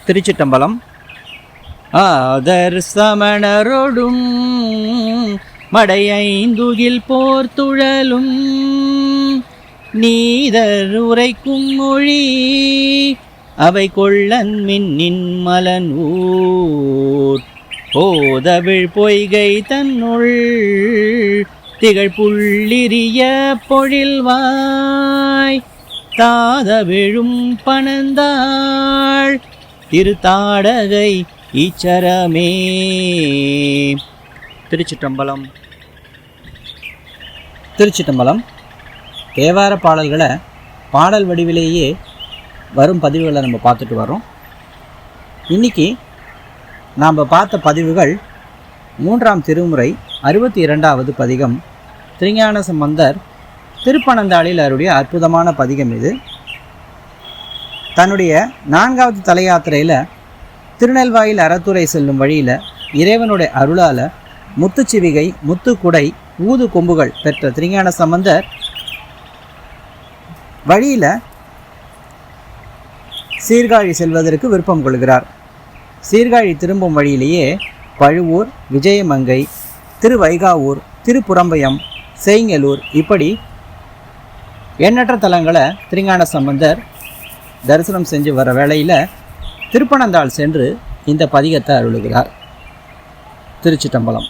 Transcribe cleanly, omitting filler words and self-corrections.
திருச்சிட்டம்பலம். Author சமணரொடும் மடையைந்துகில் போர்த்துழலும் neither உரைக்கும் மொழி அவை கொள்ளன் மின்னின் மலன் ஊர் போதவிழ் பொய்கை தன்னுள் திகழ் புள்ளிரிய பொழில்வாய் தாத விழும் பனந்தாள் திருத்தாடகை ஈச்சரமே. திருச்சிட்டம்பலம். திருச்சிட்டம்பலம். தேவார பாடல்களை பாடல் வடிவிலேயே வரும் பதிவுகளை நம்ம பார்த்துட்டு வரோம். இன்றைக்கி நாம் பார்த்த பதிவுகள் 3ஆம் திருமுறை 62வது பதிகம் திருஞான சம்பந்தர் திருப்பனந்தாளில் அவருடைய அற்புதமான பதிகம் இது. தன்னுடைய 4வது தல யாத்திரையில் திருநெல்வாயில் அறத்துறை செல்லும் வழியில் இறைவனுடைய அருளால் முத்துச்சிவிகை முத்துக்குடை ஊது கொம்புகள் பெற்ற திருஞான சம்பந்தர் வழியில் சீர்காழி செல்வதற்கு விருப்பம் கொள்கிறார். சீர்காழி திரும்பும் வழியிலேயே பழுவூர், விஜயமங்கை, திருவைகாவூர், திருப்புறம்பயம், செய்ங்கலூர் இப்படி எண்ணற்ற தலங்களை திருஞான சம்பந்தர் தரிசனம் செஞ்சு வர வேளையில் திருப்பனந்தாள் சென்று இந்த பதிகத்தை அருளுகிறார். திருச்சிட்டம்பலம்.